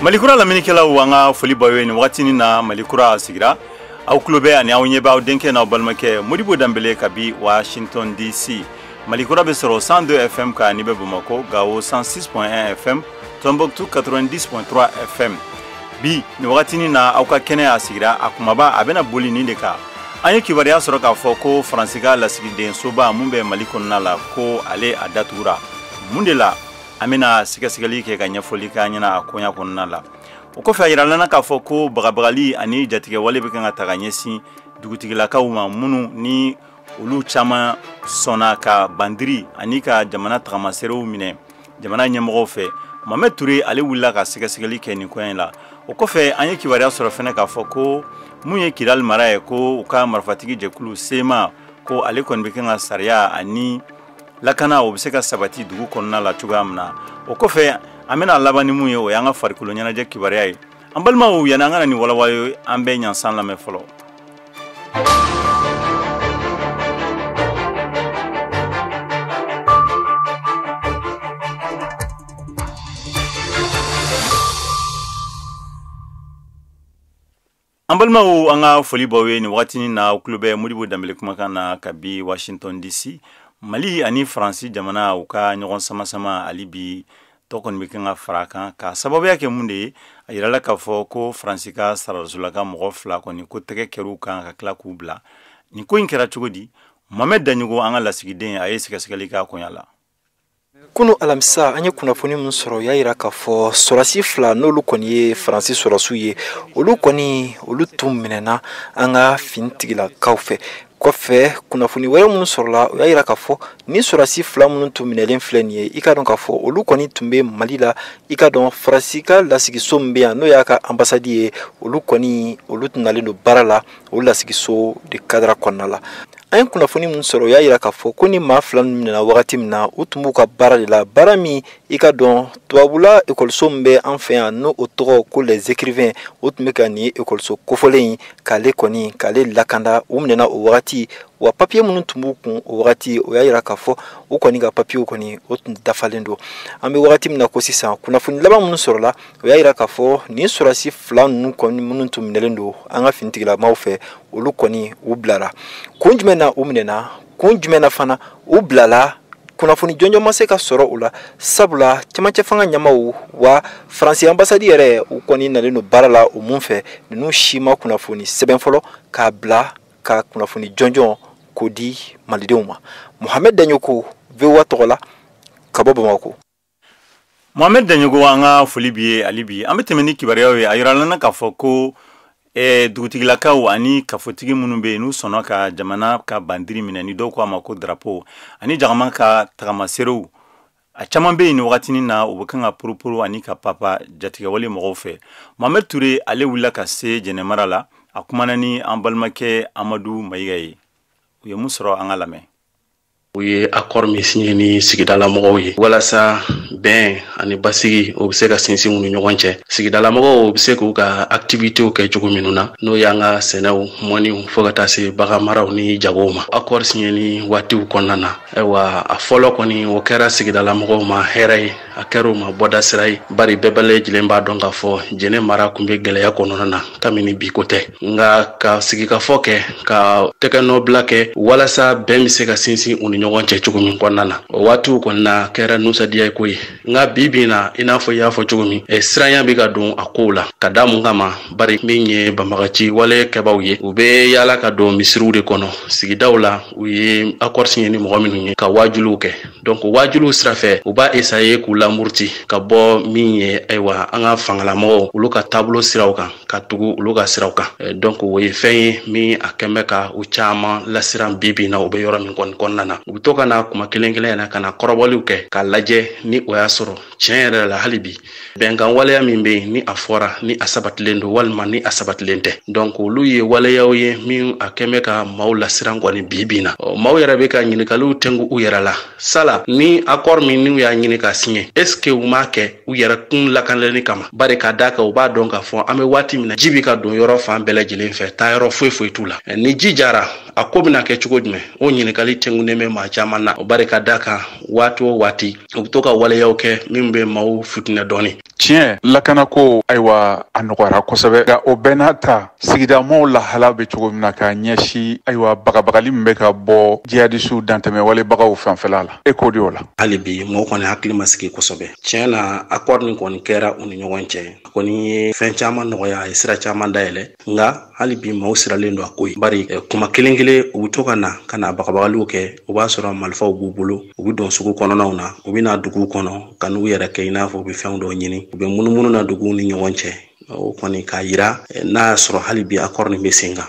Malikura laminikela wanga foli bawe ni watini na Malikura sigira au klube ani au nyeba au denke na balmake Modibo Dambele kabi Washington DC. Malikura besoro 102 FM ka nibe Bamako Gao 106.1 FM Tombouctou 90.3 FM. Bi ni watini na au ka kene asigira akumaba abena boli nindeka. Anye kibaria soroka foko Fransika la sigide soba mumbe Malikona la ko ale adatura. Mundela amena sikasigali ke ganya folika nyana akonya konnala ukofa yiralana ka foko bagabagali ani jatige wale bikanga taganyesi dugutigila ka uma munu ni ulu chama sona ka bandiri ani ka jamana tagamasero mine jamana nyemgo fe Mohamed Touré ale wula ka sikasigali ke ni koyela ukofa anye kibaria soro fene ka foko munye kidal maraye ko uka marfatigi jekulu sema ko ale kon bikanga saria ani lakana obiseka sabati dugu konna la tugamna okofe amena labani muye o yanga farikulo nyana je kibariyai ambalma o yananga ni walawayo ambe nyansan la mefolo ambalma o anga foli bawe ni watini na klube Modibo Dambele kumakana kabi Washington DC Mali ani Fransi jamana uka nyogon sama alibi tokon bikinga faraka ka sababu yake munde ayirala ka fo ko Fransika sarazulaka mogofla ko ni ko tege keruka ka kla kubla ni ko inkera chugodi Mohamed Danyugo anga lasigiden ayesika sikalika ko yala kuno alamsa anye kunafoni munsoro yayira ka fo sorasi fla no lukoni Fransi sorasuye olukoni olutumminena anga fintigila kaufe kofe kunafoni wera munsorola yayira ka fo ni sorasi fla mun tuminelen flenie ikadon ka fo olukoni tumbe malila ikadon Fransika lasigi sombe no yaka ambassadie olukoni olutunale no barala olasigi so de kadra konala ayin kunafoni munsoro yayira ka fo koni ma flan na wakati mna utumuka barale la barami ikadon tubabula ekolsombe enfin no otoro ko les écrivains utmeka ni ekolso kofolen kale koni kale lakanda umnena o wakati wa papier mun tumuku o wakati o yayira ka fo ukoni ga papier ukoni otun dafalendo ambe wakati mna ko sisa kunafoni laba munsoro la o yayira ka fo ni sorasi flan nu koni mun tumnelendo anga fintigila maufe olukoni ublara kunjmena umnena kunjmena fana ublala kunafoni jonjo maseka soro ula sabula chamache fanga nyamawu wa Fransi ambassadeur ukoni naleno barala umunfe nu shima kunafoni sebenfolo ka bla ka kunafoni jonjo kodi malideuma Mohamed Danyuko vewa tola kabobo mako Mohamed Danyugo anga folibie alibi ambetemeni kibariyawe ayiralana ka foko dugutigila kaw ani kafotigi munumbe nu sonoka jamana ka bandiri minani do ko amako drapeau ani jagama ka tagamasero a chamambe ni wakati ni na ubukanga purupuru ani ka papa jatiga wali mogofe Mohamed Touré ale wula ka se jenemarala akumana ni ambalmake Amadou Mayigaye uye musoro angalame uye accord mi signé ni sigidala mogo ye walasa ben ani basigi o bise ka sinsi munu ɲɔgɔn sigidala mogo o bise k'u ka activité kɛ cogo minnu na n'o y'anga sɛnɛw mɔniw fo ka taa se bagamaraw ni jagow ma accord signé ni waatiw kɔnɔna na ayiwa a fɔlɔ kɔni o kɛra sigidala mɔgɔw ma hɛrɛ ye a kɛra ma bɔda sira ye bari bɛɛ bɛ lajɛlen b'a dɔn k'a fɔ jɛnɛ mara kun bɛ gɛlɛya kɔnɔna na kabini bi ko tɛ nka ka sigikafɔ kɛ ka tɛgɛnɔ bila kɛ walasa bɛn bɛ se ka sinsin u ni ɲɔgɔn cɛ cogo min kɔnɔna na o waatiw kɔnɔna kɛra nusadiya ko ye nka bi na i n'a fɔ i y'a fɔ cogo min siranya bɛ ka don a kow la ka da mun kama bari min ye banbagaci wale kɛbaw ye u bɛ yaala ka don misiriw de kɔnɔ sigidaw la u ye accord signé ni mɔgɔ minnu ye ka wajuliw kɛ donc wajuliw sira fɛ u b'a essayer k'u lamurti ka bɔ min ye ayiwa an ka fangalamɔgɔw olu ka taabolo siraw kan ka tugu olu ka siraw kan donc o ye fɛn ye min a kɛn bɛ ka u caman lasiran bi na u bɛ yɔrɔ min kɔnɔna na u bɛ to ka na kuma kelen na ka na kɔrɔbɔliw kɛ ka lajɛ ni o y'a sɔrɔ tiɲɛ yɛrɛ la hali bi bɛnkan waleya min bɛ yen ni a fɔra ni a sabatilen don walima ni a sabatilen tɛ donc olu ye waleyaw ye min a kɛn bɛ ka maaw lasiran kɔni bi na maaw yɛrɛ bɛ ka ɲininkaliw tɛngu u yɛrɛ la sala ni accord min n'u y'a ɲini ka signé est ce que u m'a kɛ u yɛrɛ kun lakanalen kama bari ka da kan u b'a dɔn k'a fɔ an bɛ waati min na ji bɛ ka don yɔrɔ fan bɛɛ lajɛlen fɛ taa yɔrɔ foyi t'u la ni ji jara a ko bɛna kɛ cogo jumɛn o ɲininkali tɛngunen bɛ maa caman na o bari ka da kan waati o waati u bɛ to ka waleyaw kɛ min bɛ maaw futinɛ dɔɔni tiɲɛ lakana ko ayiwa a nɔgɔyara kosɛbɛ nka o bɛɛ n'a ta sigidamaw lahala bɛ cogo min na ka ɲɛsi ayiwa bagabagali min bɛ ka bɔ jihadisiw dantɛmɛwalebagaw fanfɛla la e k'o de o la hali bi mɔgɔ kɔni hakili ma sigi kosɛbɛ tiɲɛ na accord nin kɔni kɛra u ni ɲɔgɔn cɛ a kɔni ye fɛn caman nɔgɔya a ye sira caman dayɛlɛ nka hali bi maaw siralen don a ko ye bari kuma kelen kelen u bɛ to ka na bagabagaliw kɛ o b'a sɔrɔ marifaw b'u bolo u bɛ don sugu kɔnɔnaw na u bɛ na duguw kɔnɔ ka n'u yɛrɛ kɛ i n'a fɔ u bɛ fɛnw dɔw ɲini u bɛ munumunu na duguw ni ɲɔgɔn cɛ o kɔni k'a yira n'a y'a sɔrɔ hali bi accord nin bɛ sen kan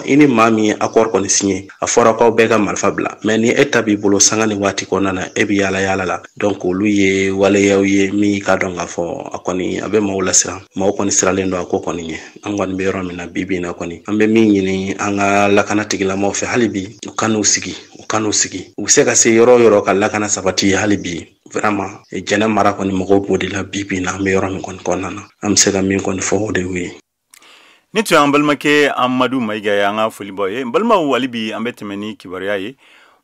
i ni maa min ye accord kɔni signé a fɔra k'aw bɛɛ ka marifa bila mais ni e ta b'i bolo sanga ni waati kɔnɔna na e bɛ yaala yaala la donc olu ye waleyaw ye min ka dɔn k'a fɔ a kɔni a bɛ maaw lasiran maaw kɔni siralen don a ko kɔni ɲɛ an kɔni bɛ yɔrɔ min na bi na kɔni an bɛ min ɲini an ka lakana tigilamɔgɔw fɛ hali bi u ka n'u sigi u bɛ se ka se yɔrɔ o yɔrɔ ka lakana sabati hali bi vraiment jɛnɛ mara kɔni mɔgɔw b'o de la bi na an bɛ yɔrɔ min kɔni kɔnɔna na an bɛ se ka min kɔni fɔ o de y'o ye. Ni tun y'an balimakɛ Amadu Mayiga ye an ka folibaw ye balimaw hali bi an bɛ tɛmɛ ni kibaruya ye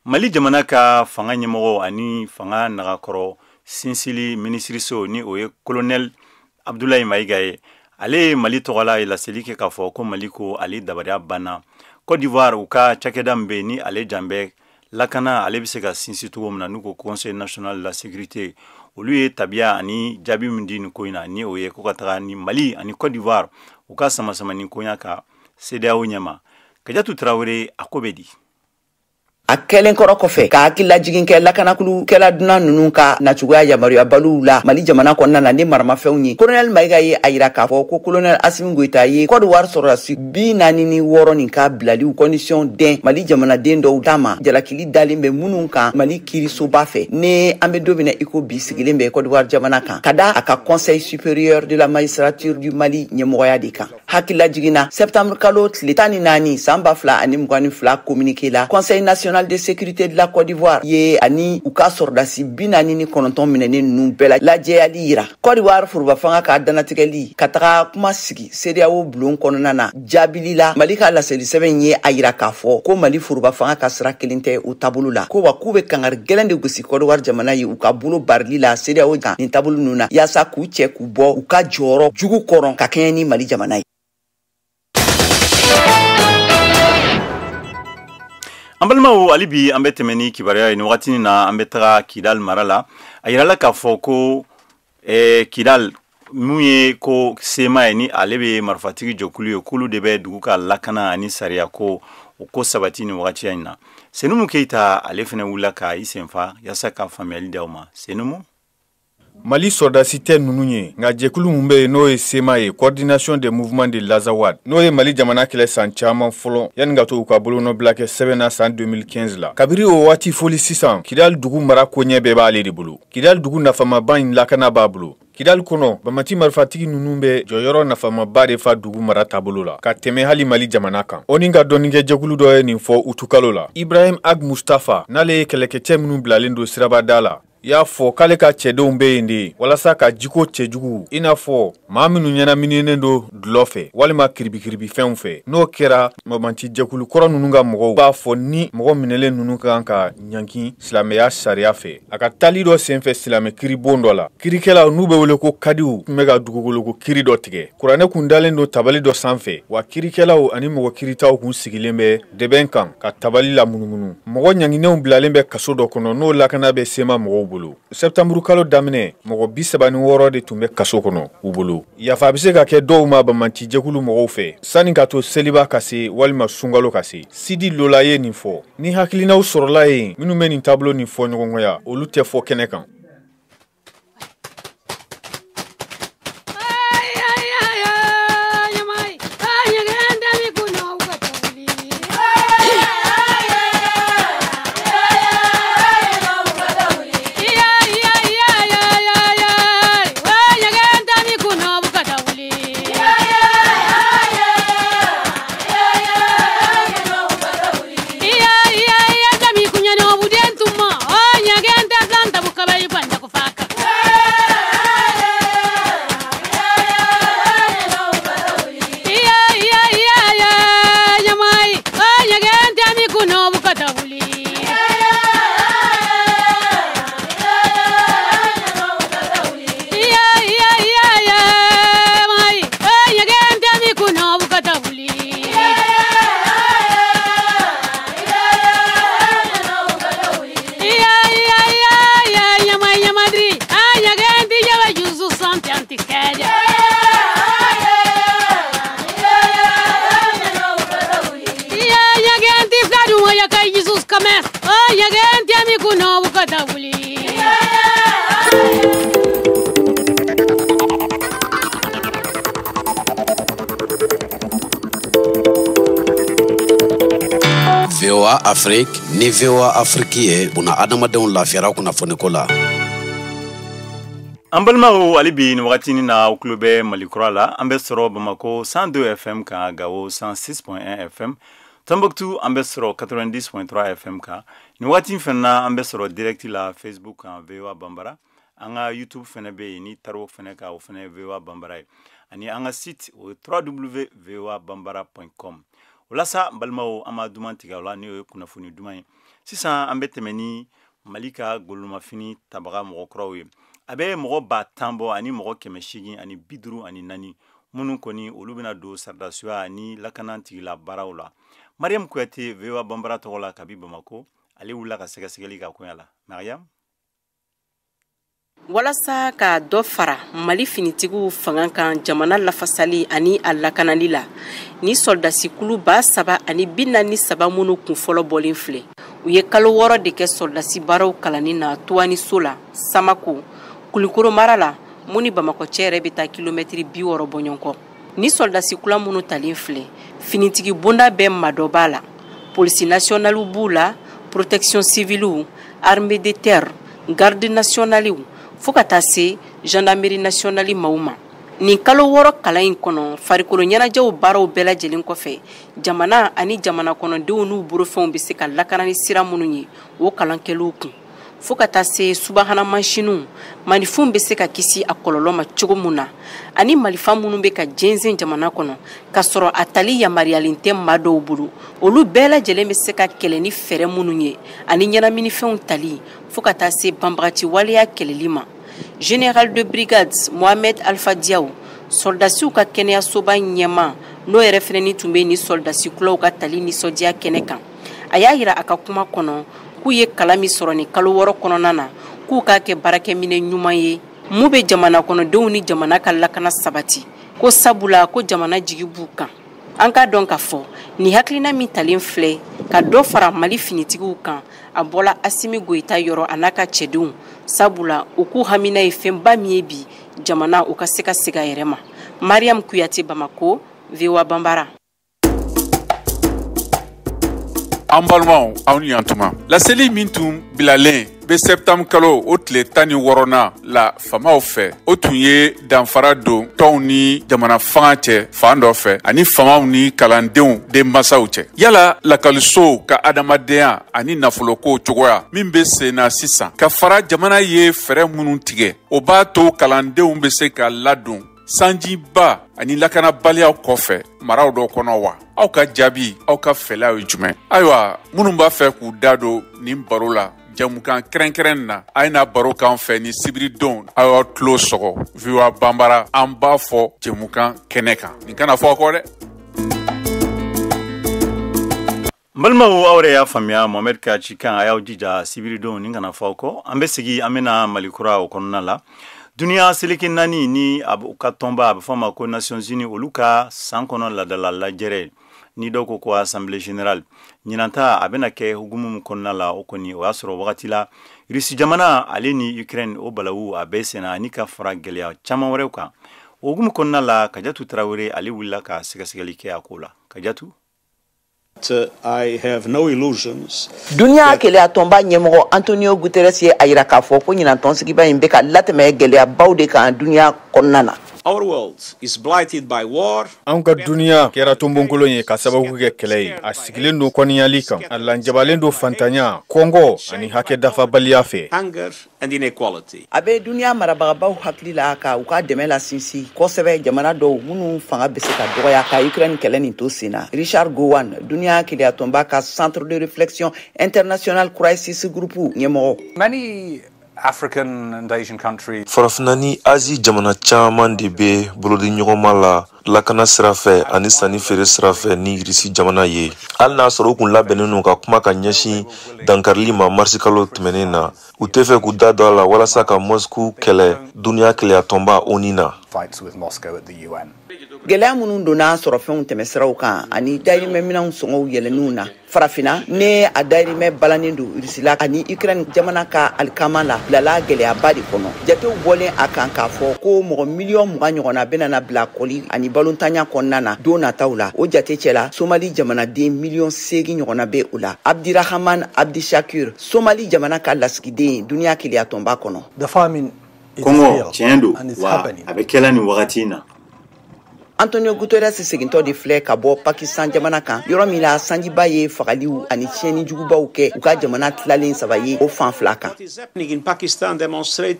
Mali jamana ka fanga ɲɛmɔgɔ ani fanga nagakɔrɔ sinsili minisiriso ni o ye colonel Abdoulaye Mayiga ye ale ye Mali tɔgɔla ye laseli kɛ k'a fɔ ko Mali ko ale dabariya banna Côte d'Ivoire u ka cakɛda min bɛ ni ale janbɛ lakana ale bɛ se ka sinsi cogo min na n'u ko Conseil national de la sécurité olu ye tabiya ani jaabi min di nin ko in na ni o ye ko ka taga ni Mali ani Côte d'Ivoire u ka sama ni koɲa ka CEDEAO ɲɛma Kajatu Traoré a ko bɛ di a kɛlen kɔrɔ kɔfɛ ka hakilila jigin kɛ lakanakulu kɛla dunan ninnu ka nacogoya yamaruya baluw la Mali jamana kɔnɔna na ni maramafɛnw ye colonel Mayiga ye a yira k'a fɔ ko colonel Assimi Goïta ye Côte d'Ivoire sɔrɔdasi 46 nin ka bilaliw condition den Mali jamanaden dɔw dama jalakili dalen bɛ minnu kan Mali kiirisoba fɛ ne an bɛ don min na iko bi sigilen bɛ Côte d'Ivoire jamana kan ka da a ka Conseil supérieur de la magistrature du Mali ɲɛmɔgɔya de kan hakilila jiginna septembre kalo tile 14 san 2022 communiqué la Conseil national de sécurité de la Côte d'Ivoire ye ani u ka sɔrɔdasi 49 minɛnen ninnu bɛɛ lajɛyali yira Côte d'Ivoire furuba fanga ka danatigɛli ka taga kuma sigi CEDEAO bulon kɔnɔna na jaabili la Mali ka laseli sɛbɛn ye a yira k'a fɔ ko Mali furuba fanga ka sira kelen tɛ o taabolo la ko wa k'u bɛ kangari gɛlɛn de gosi Côte d'Ivoire jamana ye u ka bolo barili la CEDEAO kan nin taabolo ninnu na yaasa k'u cɛ k'u bɔ u ka jɔyɔrɔ jugu kɔrɔ ka kɛɲɛ ni Mali jamana ye. An balimaw hali bi an bɛ tɛmɛ ni kibaruya ye nin wagati na an bɛ taga Kidal mara la a yirala k'a fɔ ko Kidal mun ye ko sema ye ni ale bɛ marifatigi jɔkulu ye k'olu de bɛ dugu ka lakana ani sariya ko o ko sabati ni wagati in na Senumu Keita ale fana wulila ka i senfa yaasa ka faamuyali d'aw ma Senumu Mali sɔrɔdasi tɛ ninnu ye nka jɛkulu mun bɛ yen n'o ye SEMA ye coordination des mouvements de l'Azawad n'o ye Mali jamana kɛlɛ san caman fɔlɔ yanni ka to u ka bolonɔbila kɛ sɛbɛnna san 2015 la kabiri o waati foli sisan Kidal dugu mara koɲɛ bɛɛ b'ale de bolo Kidal dugu nafamaba in lakana b'a bolo Kidal kɔnɔ Bamati marifatigi ninnu bɛ jɔyɔrɔ nafamaba de fa dugu mara taabolo la ka tɛmɛ hali Mali jamana kan o ni ka dɔnnikɛ jɛkulu dɔ ye nin fɔ utukalo la Ibrahim Ag Mustafa n'ale ye kɛlɛkɛcɛ minnu bilalen don sirabada la y'a fɔ k'ale ka cɛdenw bɛ yen de walasa ka jiko cɛjugu i n'a fɔ maa minnu ɲɛnamininen don dulɔ fɛ walima kiribikiribi fɛnw fɛ n'o kɛra Mamanti jɛkulu kɔrɔ ninnu ka mɔgɔw b'a fɔ ni mɔgɔ minɛlen ninnu kan ka ɲanki silamɛya sariya fɛ a ka tali dɔ senfɛ silamɛ kiribon dɔ la kirikɛlaw n'u bɛ wele ko kadiw tun bɛ ka dugukolo kiri dɔ tigɛ kuranɛ kun dalen don tabali dɔ sanfɛ wa kirikɛlaw ani mɔgɔ kiritaw kun sigilen bɛ dɛbɛn kan ka tabali la munumunu mɔgɔ ɲanginɛw bilalen bɛ kaso dɔ kɔnɔ n'o lakana bɛ SEMA mɔgɔw bolo septembre kalo daminɛ mɔgɔ 36 de tun bɛ kaso kɔnɔ u bolo yafa bɛ se ka kɛ dɔw ma Bamanti jɛkulu mɔgɔw fɛ sani ka to seliba ka se walima sunkalo ka se Sidi Lola ye nin fɔ ni hakilinaw sɔrɔla yen minnu bɛ nin taabolo nin fɔ ɲɔgɔnkɔya olu tɛ fɔ kɛnɛ kan Bye. kames o yegen tiami kuno ukata buli VOA Afrique ni VOA Afrique buna adamadenw lafiyara kunnafoni ko la. An balimaw hali bi ni wagati ni na aw tulo bɛ Malikura la an bɛ sɔrɔ Bamako 102 FM kan Gao 106.1 FM Tombouctou an bɛ sɔrɔ 90.3 FM kan ni wagati fɛnɛ na an bɛ sɔrɔ direct la Facebook kan VOA Bambara an ka YouTube fɛnɛ bɛ yen ni taro fɛnɛ kan o fɛnɛ VOA Bambara ye ani an ka site o www.voabambara.com Walasa balimaw an ma duman tigɛ o la ni o ye kunnafoni duman ye sisan an bɛ tɛmɛ ni Mali ka golomafini tabaga mɔgɔkɔrɔw ye a bɛ mɔgɔ 10 bɔ ani mɔgɔ 800 ani 50 ani 4 minnu kɔni olu bɛna don saridasuya ani lakana tigila baaraw la Mariam Kuyate VOA Bambara tɔgɔ la kabi Bamako ale wulila ka sɛgɛsɛgɛli ka koya la Mariam walasa ka dɔ fara Mali finitigiw fanga kan jamana lafasali ani a lakanali la ni soldasikulu 3,000 ani 43 minnu kunfɔlɔ bɔlen filɛ u ye kalo 6 de kɛ soldasi baaraw kalanni na Tuwaniso la Samako Kulikoro mara la muni Bamako cɛ yɛrɛ bɛ taa kilomɛtiri 60 bɔ ɲɔgɔn kɔ ni soldasikula minnu talen filɛ finitigi bonda bɛɛ madɔ b'a la polisi nationale b'u la protection civile armée de terre garde nationale fo ka taa se gendarmerie nationale maaw ma nin kalo 6 kalan in kɔnɔ farikolo ɲɛnajɛw baaraw bɛɛ lajɛlen kɔfɛ jamana ani jamana kɔnɔdenw n'u borofɛnw bɛ se ka lakana ni sira minnu ye o kalan kɛliw kun fo ka taa se subahana mansinuw manifunw bɛ se ka kisi a kɔlɔlɔ ma cogo min na ani malifa minnu bɛ ka jɛnsɛn jamana kɔnɔ ka sɔrɔ a tali yamariyalen tɛ maa dɔw bolo olu bɛɛ lajɛlen bɛ se ka kɛlɛ ni fɛɛrɛ minnu ye ani ɲɛnaminifɛnw tali fo ka taa se banbagaci waleya kɛlɛli ma Général de brigade Mohamed Alpha Diaw soldasiw ka kɛnɛyasoba ɲɛma n'o yɛrɛ fɛnɛ ni tun bɛ ni soldasikulaw ka tali nisɔndiya kɛnɛ kan a y'a yira a ka kuma kɔnɔ k'u ye kalan min sɔrɔ ni kalo 6 kɔnɔna na k'u k'a kɛ baarakɛminɛ ɲuman ye mun bɛ jamana kɔnɔdenw ni jamana ka lakana sabati ko sabula ko jamana jigi b'u kan an ka dɔn ka fɔ ni hakilina min talen filɛ ka dɔ fara Mali finitigiw kan a bɔla Asimi Goita yɔrɔ a n'a ka cɛdenw sabula u k'u hamina ye fɛnba min ye bi jamana u ka se ka sega yɛrɛ ma Mariam Kuyate Bamako VOA Bambara An balimaw aw ni yantuma laseli min tun bilalen be septembre kalo o tile 16 la famaw fɛ o tun ye danfara don tɔnw ni jamana fanga cɛ fan dɔ fɛ ani famaw ni kalandenw denmansaw cɛ yala lakalisow ka adamadenya ani nafoloko cogoya min be senna sisan ka fara jamana ye fɛrɛ minnu tigɛ o b'a to kalandenw be se ka ladon sanjiba ani lakanabaliyaw kɔfɛ maraw dɔ kɔnɔ wa aw ka jaabi aw ka fɛlaw ye jumɛn ayiwa minnu b'a fɛ k'u da don nin baro la jamukan kɛrɛnkɛrɛn na a ye na baro kan fɛ ni sibiridon aw y'aw tulo sɔgɔ VOA Bambara an b'a fɔ jamukan kɛnɛ kan nin kana fɔ kɔ dɛ balimaw aw yɛrɛ y'a faamuya Mohamed ka cikan a y'aw jija sibiridon nin kana fɔ kɔ an bɛ sigi an bɛna Malikura o kɔnɔna la Duniya seleke 4 ni a ka tɔnba a bɛ fɔ ma ko Nations Unies olu ka san kɔnɔ ladala lajɛrɛ ni dɔw ko Assemblée Générale ɲinanta a bɛna kɛ hukumu min kɔnɔna la o kɔni o y'a sɔrɔ wagati la Rusi jamana ale ni Ukraine o balawu a bɛ senna ani ka fara gɛlɛya caman wɛrɛw kan o hukumu kɔnɔna la Kajatu Tarawele ale wulila ka sɛgɛsɛgɛli kɛ a ko la Kajatu I have no illusions. Dunia kelea tomba ɲɛmɔgɔ Antonio Guterres ye a yira k'a fɔ ko ɲinantɔn sigiba in bɛ ka latɛmɛ gɛlɛyabaw de kan dunia kɔnɔna na. Our world is blighted by war. An ka duniya kɛra tonbonkolon ye ka sababu kɛ kɛlɛ ye a sigilen don kɔniyali kan a lanjabalen don fantanya kɔngɔ ani hakɛ dafabaliya fɛ Hunger and inequality. A bɛ duniya marabagabaw hakili la ka u ka dɛmɛ la sinsin kosɛbɛ jamana dɔw minnu fanga bɛ se ka dɔgɔya ka Ukraine kɛlɛ nin to sen na Richard Gowan duniya kelea tomba ka Centre de Réflexion International Crisis Group ɲɛmɔgɔ. Many African and Asian countries. Farafina ni Asie jamana caman de be bolodi ɲɔgɔnma la lakana sira fɛ ani sanni feere sira fɛ ni Irisi jamana ye. Hali n'a sɔrɔ u kun labɛnnen don ka kuma ka ɲɛsin dankarili ma marisi kalo tɛmɛnen na u tɛ fɛ k'u da don a la walasa ka Moscou kɛlɛ duniya keleyatɔnba ONU na. Fights with Moscow at the UN. gɛlɛya minnu donna sɔrɔfɛnw tɛmɛsiraw kan ani dayirimɛ minɛnw sɔngɔw yɛlɛnniw na farafina ne a dayirimɛ balannen don Rusila ani Ukraine jamana ka alikama la bilala gɛlɛyaba de kɔnɔ. Jatew bɔlen a kan k'a fɔ ko mɔgɔ miliyɔn 20 ɲɔgɔnna bɛna bila kɔli ani balontanya kɔnɔna na don nataw la. O jate cɛla Somali jamanaden miliyɔn 8 ɲɔgɔnna bɛ o la. Abdirahman Abdishakur, Somali jamana ka lasigiden duniya keleya tɔnba kɔnɔ. Kongo tiɲɛ don wa a bɛ kɛla nin wagati in na. Antonio Guterres segintɔ de filɛ ka bɔ Pakistan jamana kan yɔrɔ min la sanjiba ye fagaliw ani tiɲɛni jugubaw kɛ u ka jamana tilalen 3 ye o fan fila kan.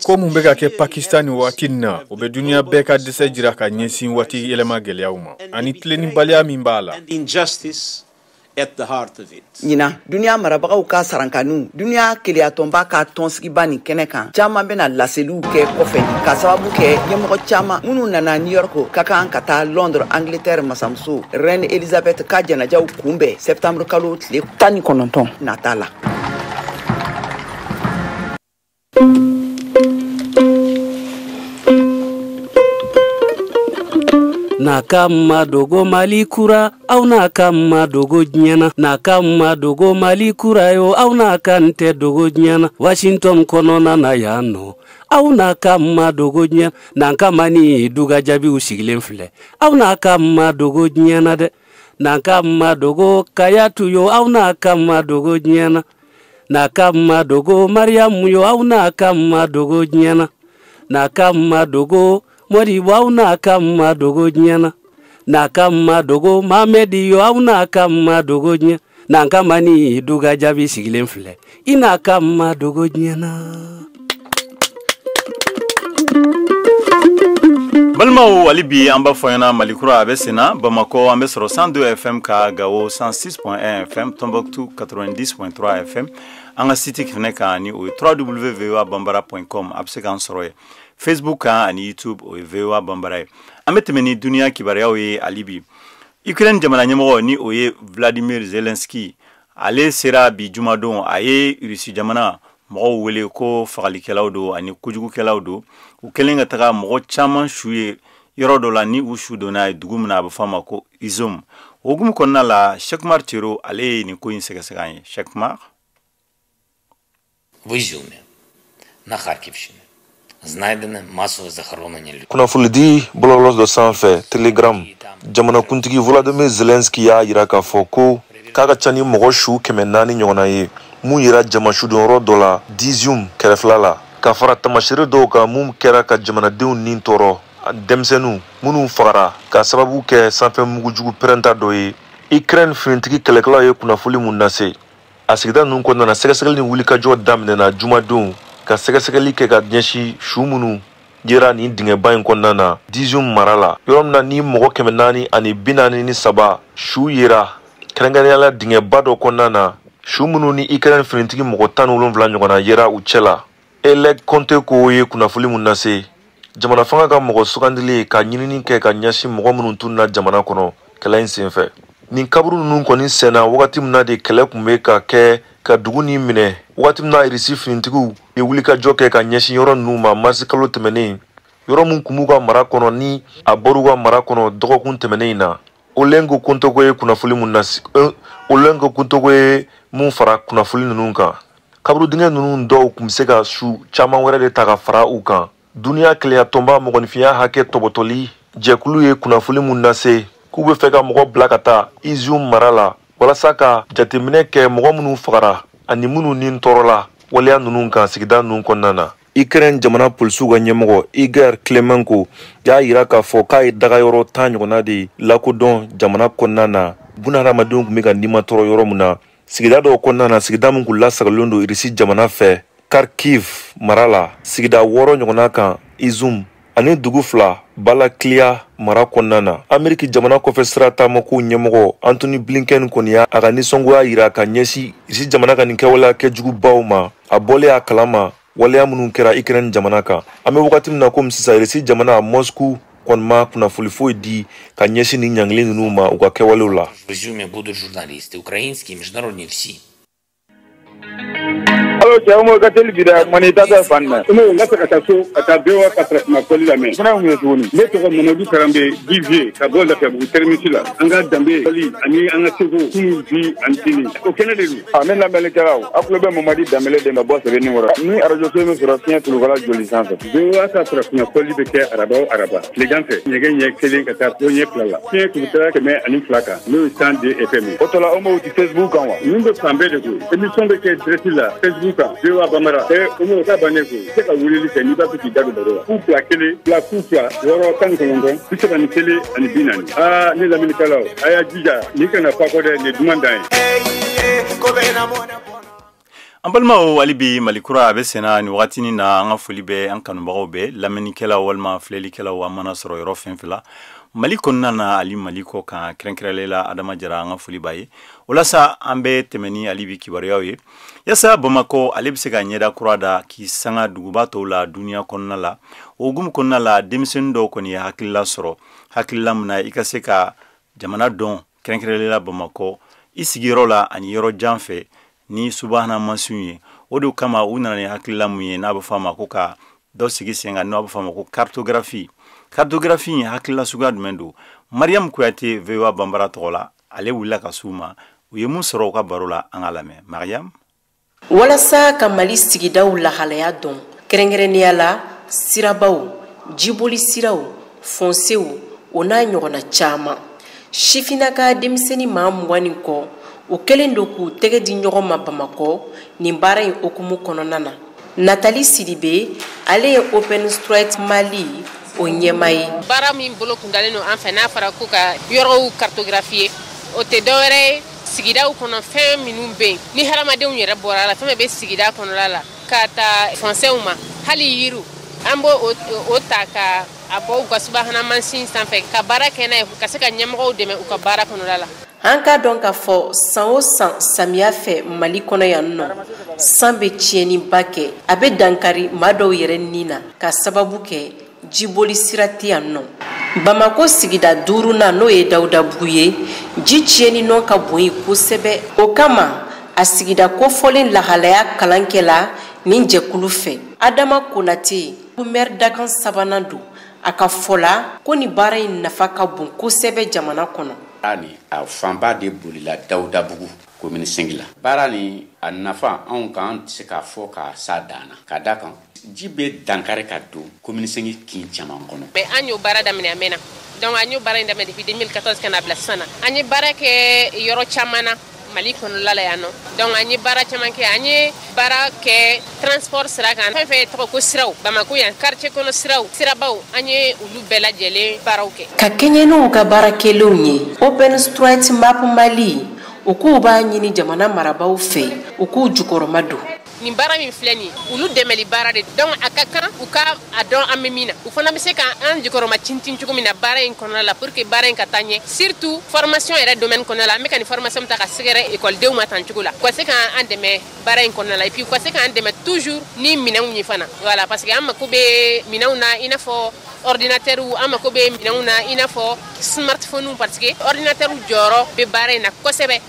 Ko mun bɛ ka kɛ Pakistan ni waati na o bɛ duniya bɛɛ ka dɛsɛ jira ka ɲɛsin waati yɛlɛma gɛlɛyaw ma ani tilennibaliya min b'a la. Ɲina duniya marabagaw ka sarankanu duniya keleyatɔnba ka tɔnsigiba nin kɛnɛ kan caman bɛna laseliw kɛ kɔfɛ ka sababu kɛ ɲɛmɔgɔ caman minnu nana New York ka kan ka taa Londres Angleterre masamuso Reine Elizabeth ka janajaw kunbɛn septembre kalo tile 19 nata la. Nakama dogo Mali kura au nakama dogo nyana nakama dogo Mali kura yo au nakante dogo nyana Washington konona na yano au nakama dogo nyana nakama ni duga jabi usigilen file au nakama dogo nyana de nakama dogo kayatu yo au nakama dogo nyana nakama dogo Mariam yo au nakama dogo nyana nakama dogo Mori wau nakama dogo nyana nakama dogo Mamedi yo au nakama dogo nyana nakama ni duga jabi sigilen file inakama dogo nyana. Balmaw alibi amba foyana Malikura abesena Bamako ambe soro 102 FM ka Gao 106.1 FM Tombouctou 90.3 FM anga site kifne ka ni o www.bambara.com abse kan soro Facebook ani YouTube o VOA Bambara ametemeni dunia kibaraya oye alibi Ukraine jamana nyemo ni oye Vladimir Zelensky ale sera bi jumadon aye Russie jamana mo wele ko fagalikelaw do ani kujugukelaw do u kelenga taga mo chaman shuye yoro do la ni u shu do na dugumna ba fama ko izum ogum konna la Shekmar Tiro ale ni ko insega seganye Shekmar в Ізюмі на Харківщині знайдене масове захоронення людей. Kunafulidi bololos do sanfɛ Telegram jamana kuntigi Volodymyr Zelensky y'a yira k'a fɔ ko k'a ka ca ni mɔgɔ su 400 ɲɔgɔnna ye mun yira jamasudonyɔrɔ dɔ la Dizium kɛrɛfɛla la ka fara tamasere dɔw kan mun kɛra ka jamanadenw nin tɔɔrɔ denmisɛnninw minnu fagara ka sababu kɛ sanfɛ mugujugu pɛrɛnta dɔ ye Ukraine finitigi kɛlɛkɛlaw ye kunnafoli mun lase a sigida ninnu kɔnɔna sɛgɛsɛgɛli ni wulikajɔ daminɛna jumadenw ka sɛgɛsɛgɛli kɛ ka ɲɛsin su minnu yera nin dingɛba in kɔnɔna na Dizium mara la yɔrɔ min na ni mɔgɔ 443 su yera kɛrɛnkɛrɛnyala dingɛba dɔ kɔnɔna na su minnu ni Ukraine finitigi mɔgɔ 17 ɲɔgɔnna yera u cɛ la Elek Conte ko ye kunnafoli mun lase jamana fanga ka mɔgɔ sugandili ka ɲinini kɛ ka ɲɛsin mɔgɔ minnu tunna jamana kɔnɔ kɛlɛ in senfɛ nin kaburu ninnu kɔni sɛnna wagati min na de kɛlɛ kun bɛ ka kɛ ka dugu ni minɛ wagati min na Irisi finitigiw ye wulikajɔ kɛ ka ɲɛsin yɔrɔ ninnu ma marisi kalo tɛmɛnen yɔrɔ min kun b'u ka mara kɔnɔ ni a bɔr'u ka mara kɔnɔ dɔgɔkun tɛmɛnen in na Olengo Kuntoko ye kunnafoli mun lase Olengo Kuntoko ye mun fara kunnafoli ninnu kan kaburu dingɛ ninnu dɔw kun bɛ se ka su caman wɛrɛ de ta ka fara u kan duniya keleyatɔnba mɔgɔninfinya hakɛ tɔbɔtɔli jɛkulu ye kunnafoli mun lase k'u bɛ fɛ ka mɔgɔ bila ka taa Izium mara la walasa ka jateminɛ kɛ mɔgɔ minnu fagara ani minnu ni tɔɔrɔ la waleya ninnu kan sigida ninnu kɔnɔna na Ukraine jamana polisiw ka ɲɛmɔgɔ Igor Klimenko y'a yira k'a fɔ k'a ye dagayɔrɔ 10 ɲɔgɔnna de lakodɔn jamana kɔnɔna na bunahadamadenw tun bɛ ka nimatɔrɔ yɔrɔ min na sigida dɔw kɔnɔna na sigida min kun lasagalen don Irisi jamana fɛ Kharkiv mara la sigida 6 ɲɔgɔnna kan Izum ani dugu 2 Balaklia mara kɔnɔna na Ameriki jamana kɔfɛ sira taamako ɲɛmɔgɔ Anthony Blinken kɔni y'a ka nisɔngoya yira ka ɲɛsin Irisi jamana ka nin kɛwaleya kɛjugubaw ma a bɔlen a kalama waleya minnu kɛra Ukraine jamana kan an bɛ wagati min na komi sisan Irisi jamana Moscou kɔni ma kunnafoli foyi di ka ɲɛsin ni ɲangili ninnu ma u ka kɛwalew la. В Ізюмі будуть журналісти, українські і міжнародні всі. Alors cɛ mo ka teli bida mani tata fanna mo la ka taa so ka taa bewa ka traitement koli la men fana mo tuguni ne tɔgɔ Mamadou Karambe Divier ka bɔ Lafiyabugu terminus la an ka danbe koli ani an ka seko kunu bi antini o kɛnɛ de don ne lamɛnnikɛlaw a kulo bɛ Mamadi Dambele de ma bɔ sɛbɛnni kɔrɔ ni radio so min sɔrɔ fiɲɛ tulukala joli sanfɛ bewa ka traitement koli bɛ kɛ araba tilegan fɛ ɲɛgɛn ɲɛ kelen ka taa fo ɲɛ fila la fiɲɛ tulukala 102 kan n'o ye 102 FM o tɔla o m'o ti Facebook kan wa min bɛ fan bɛɛ de ko émission bɛ kɛ direct la Facebook kan bewa bamara o m'o ta bannen ko se ka wulili kɛ n'i b'a fɛ k'i da don baro la ku fila kelen fila ku fila wɔɔrɔ 19 41 ani 40 ne lamɛnnikɛlaw a y'a jija ni kana fa kɔ dɛ nin duman dan ye an balimaw hali bi malikura a bɛ senna ni wagatinin na an ka foli bɛ an kanubagaw bɛɛ lamɛnnikɛlaw walima filɛlikɛlaw an mana sɔrɔ yɔrɔ fɛn fɛn la mali kɔnɔna na hali mali kɔ kan kɛrɛnkɛrɛnlen la adama jara an ka foli b'a ye walasa an bɛ tɛmɛ ni hali bi kibaruyaw ye yasa bamakɔ ale bɛ se ka ɲɛda kura da k'i sanga duguba tɔw la duniya kɔnɔna la o hukumu kɔnɔna la denmisɛnnin dɔw kɔni ye hakilila sɔrɔ hakilila min na i ka se ka jamana dɔn kɛrɛnkɛrɛnlen la bamakɔ i sigiyɔrɔ la ani yɔrɔ jan fɛ ni subahana mansinw ye o de kama u nana ni hakilila mun ye n'a bɛ fɔ a ma ko ka dɔ sigi sen kan n'a bɛ fɔ a ma ko cartographie ye hakilila suguya jumɛn don Mariam Kuyate VOA Bambara tɔgɔ la ale wulila ka s'u ma u ye mun sɔrɔ u ka baro la an ka lamɛn Mariam walasa ka Mali sigidaw lahalaya dɔn kɛrɛnkɛrɛnnenya la sirabaw jiboli siraw fonsew o n'a ɲɔgɔnna caman sifinaka denmisɛnnin maa 20 kɔ o kelen do k'u tɛgɛ di ɲɔgɔn ma Bamakɔ nin baara in okumu kɔnɔna na Nathalie Sidibe ale ye Open Street Mali o ɲɛma ye baara min bolo kun dalen no an fɛ n'a fɔra ko ka yɔrɔw cartographie o tɛ dɔwɛrɛ sigidaw kɔnɔ fɛn minnu bɛ yen ni hadamadenw yɛrɛ bɔra la fɛn bɛ sigida kɔnɔla la ka taa fɔnsɛnw ma hali yiriw an b'o o ta ka a bɔ u ka subahana mansin sanfɛ ka baara kɛ n'a ye ka se ka ɲɛmɔgɔw dɛmɛ u ka baara kɔnɔla la an ka dɔn k'a fɔ san o san samiya fɛ Mali kɔnɔ yan nɔ san bɛ tiɲɛniba kɛ a bɛ dankari maa dɔw yɛrɛ ni na ka sababu kɛ jiboli sira tɛ yan nɔ Bamako sigida 5nan n'o ye Dawudabugu ye ji tiɲɛni nɔ ka bon yen kosɛbɛ o kama a sigida kofɔlen lahalaya kalankɛla nin jɛkulu fɛ Adama Konate maire dakan 3nan don a ka fɔla ko ni baara in nafa ka bon kosɛbɛ jamana kɔnɔ ani a fanba de bolila Dawudabugu commune 5 la baara ni a nafa anw kan tɛ se k'a fɔ ka sa dan na ka da kan ji bɛ dankari ka don commune 5 kin caman kɔnɔ mais an y'o baara daminɛ a mɛnna donc an y'o baara in daminɛ depuis 2014 ka na bila sisan na an ye baara kɛ yɔrɔ caman na Mali kɔnɔla la yan nɔ donc an ye baara caman kɛ an ye baara kɛ transport sira kan fɛn fɛn tɔgɔ ko siraw Bamako yan quartier kɔnɔ sirabaw an ye olu bɛɛ lajɛlen baaraw kɛ ka kɛɲɛ ka baara kɛlenw ye Open Street Map Mali u k'u b'a ɲini jamana marabaw fɛ u k'u jukɔrɔma don nin baara min filɛ nin olu dɛmɛli baara de donc a ka kan u ka a dɔn an bɛ min na u fana bɛ se ka an jukɔrɔma tintin cogo min na baara in kɔnɔna la pour que baara in ka taa ɲɛ surtout formation yɛrɛ domaine kɔnɔna la an bɛ ka nin formation ta ka sɛgɛrɛ écoledenw ma tan cogo la u ka se ka an dɛmɛ baara in kɔnɔna la et puis u ka se ka an dɛmɛ toujours ni minɛnw ye fana voilà parce que an mako bɛ minɛnw na i n'a fɔ ordinateur an mako bɛ minɛnw na i n'a fɔ smartphone parce que ordinateur jɔyɔrɔ bɛ baara in na kosɛbɛ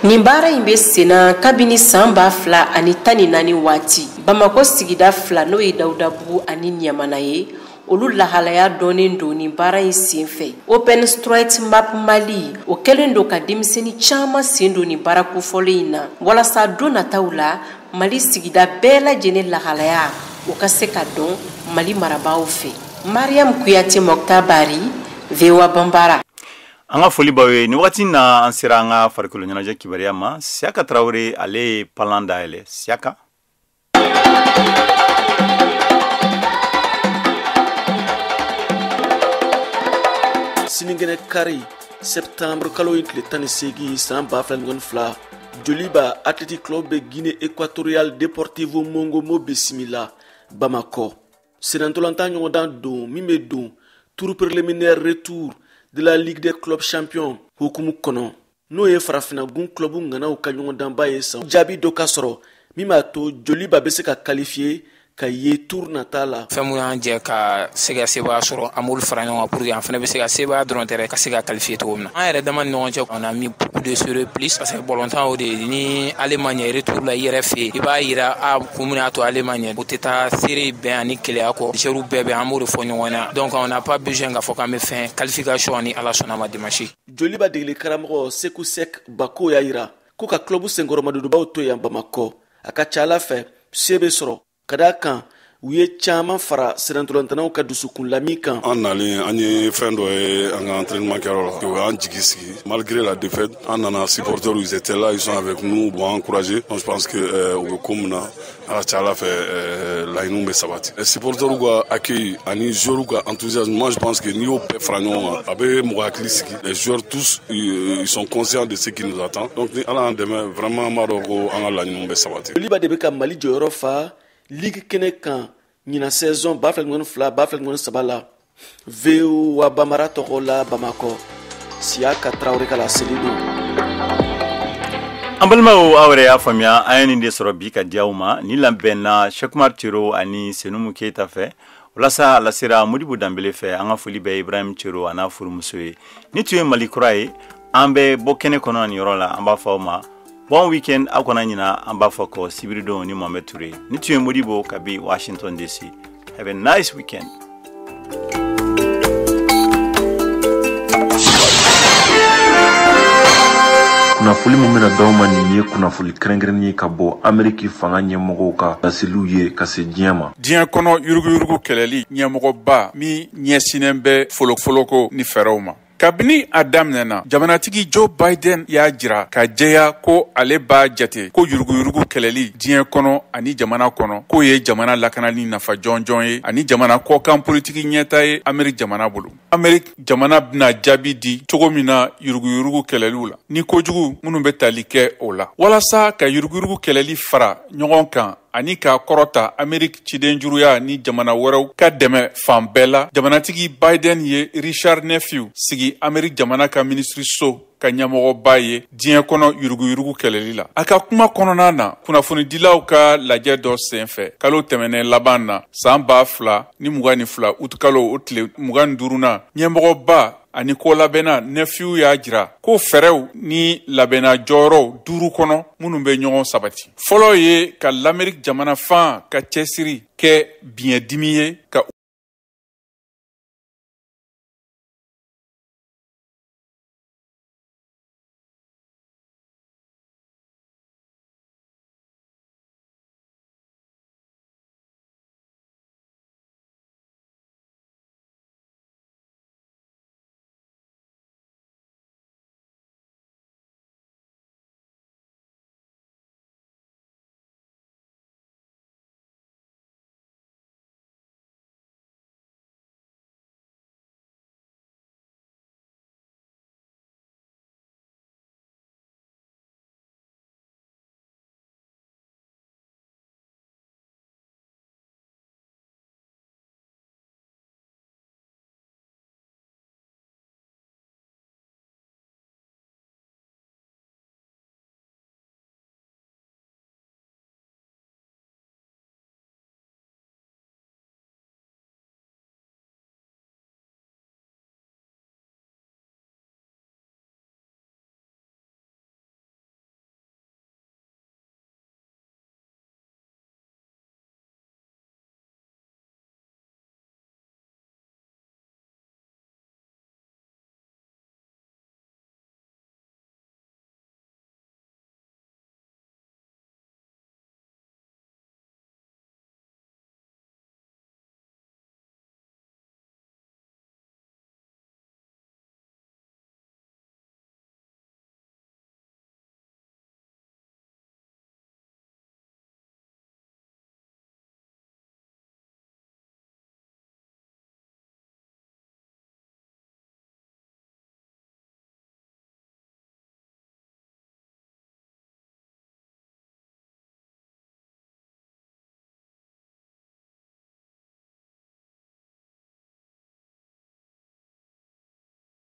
nin baara in bɛ senna kabini san 2014 waati Bamako sigida 2 n'o ye Dawudabugu ani Ɲamana ye olu lahalaya dɔnnen don nin baara in senfɛ Open Street Map Mali o kɛlen don ka denmisɛnnin caman sen don nin baara kofɔlen in na walasa don nataw la Mali sigida bɛɛ lajɛlen lahalaya o ka se ka dɔn Mali marabaaw fɛ Mariam Kuyate Moktabari VOA Bambara an ka foli b'aw ye ni wagati na an sera an ka farikolo ɲɛnajɛ kibaruya ma Siaka Tarawele ale ye palan dayɛlɛ Siaka Sinigɛnɛ kari septembre kalo in tile 18 san 2022 Joliba Athletic Club de Guinée Équatoriale Deportivo Mongomo bisimila Bamako senantolanta ɲɔgɔndan don min bɛ don tour préliminaire retour de la Ligue des clubs champions hukumu kɔnɔ n'o ye farafina gun club nganaw ka ɲɔgɔndanba ye san jaabi dɔ ka sɔrɔ min b'a to Joliba bɛ se ka qualifier ka ye tour nata la fɛn mun y'an jɛ ka se ka sebaya sɔrɔ an b'olu fara ɲɔgɔn kan pour que an fana bɛ se ka sebaya dɔrɔn tɛ ka se ka qualifier cogo min na an yɛrɛ dama ni ɲɔgɔn cɛ on a mis beaucoup de sur plus parce que bɔlɔntan o de ni ale ma ɲɛ retour la i yɛrɛ fɛ yen i b'a yira kun min y'a to ale ma ɲɛ o tɛ taa seere bɛn ani keleya kɔ sɛriw bɛɛ bɛ an b'o de fɔ ɲɔgɔn na donc on n'a pas besoin k'a fɔ k'an bɛ fɛn qualification ni ala sɔnna ma dimanche Joliba degeli karamɔgɔ Seku Sek Bako y'a yira ko ka club senkɔrɔmadodobaw to yan Bamako a ka ca ala fɛ se bɛ sɔrɔ ka d'a kan u ye caman fara sirantolantanaw ka dusukun lami kan an nalen an ye fɛn dɔ ye an ka entraînement kɛyɔrɔ la o y'an jigi sigi malgré la défaite an nana supporters ils étaient là ils sont avec nous b'an encourager donc je pense que u bɛ ko min na a ka ca ala fɛ laɲiniw bɛ sabati supporters ka accueil ani joueurs ka enthousiasme moi je pense que n'i y'o bɛɛ fara ɲɔgɔn kan a bɛ mɔgɔ hakili sigi les joueurs tous ils sont conscients de ce qui nous attend donc ni ala y'an dɛmɛ vraiment an b'a dɔn ko an ka laɲiniw bɛ sabati Joliba de bɛ ka Mali jɔyɔrɔ fa Ligue kɛnɛ kan ɲina saison 2022 2023 la VO wa Bamara tɔgɔ la Bamako Siaka Traoré ka la selido an balimaw aw yɛrɛ y'a faamuya an ye nin de sɔrɔ bi ka di aw ma ni labɛnna Cheikh Tiro ani Senumu Keita fɛ walasa a lasera Modibo Dambele fɛ an ka foli bɛ Ibrahim Tiro a n'a furumuso ye ni tun ye Mali kura ye an bɛ bɔ kɛnɛ kɔnɔ nin yɔrɔ la an b'a fɔ aw ma bon weekend aw kana ɲina an b'a fɔ ko Sibiridon ni Mohamed Touré ni tun ye Modibo kabi Washington DC. Have a nice weekend. Kunnafoni mun bɛna d'aw ma nin ye kunnafoni kɛrɛnkɛrɛnnen ye ka bɔ Ameriki fanga ɲɛmɔgɔw ka laseliw ye ka se diɲɛ ma. Diɲɛ kɔnɔ yuruguyurugu kɛlɛli ɲɛmɔgɔba min ɲɛsinnen bɛ folofoloko ni fɛɛrɛw ma. Kabini a daminɛna jamanatigi Joe Biden y'a jira ka jɛya ko ale b'a jate ko yuruguyurugu kɛlɛli diɲɛ kɔnɔ ani jamana kɔnɔ k'o ye jamana lakanali nafa jɔnjɔn ye ani jamana kɔkan politiki ɲɛta ye Ameriki jamana bolo. Ameriki jamana bɛna jaabi di cogo min na yuruguyurugu kɛlɛliw la ni kojugu minnu bɛ tali kɛ o la walasa ka yuruguyurugu kɛlɛli fara ɲɔgɔn kan ani ka kɔrɔta Ameriki cidenjuruya ni jamana wɛrɛw ka dɛmɛ fan bɛɛ la jamanatigi Biden ye Richard Nephew sigi Ameriki jamana ka ministriso ka ɲɛmɔgɔba ye diɲɛ kɔnɔ yuruguyurugu kɛlɛli la a ka kuma kɔnɔna na kunnafonidilaw ka lajɛ dɔ senfɛ kalo tɛmɛnen laban na san 2022 utukalo o tile 25nan ɲɛmɔgɔba ani ko labɛnna Nephew y'a jira ko fɛɛrɛw ni labɛnna jɔyɔrɔw 5 kɔnɔ minnu bɛ ɲɔgɔn sabati fɔlɔ ye ka l'Amérique jamana fan ka cɛsiri kɛ biɲɛdimi ye ka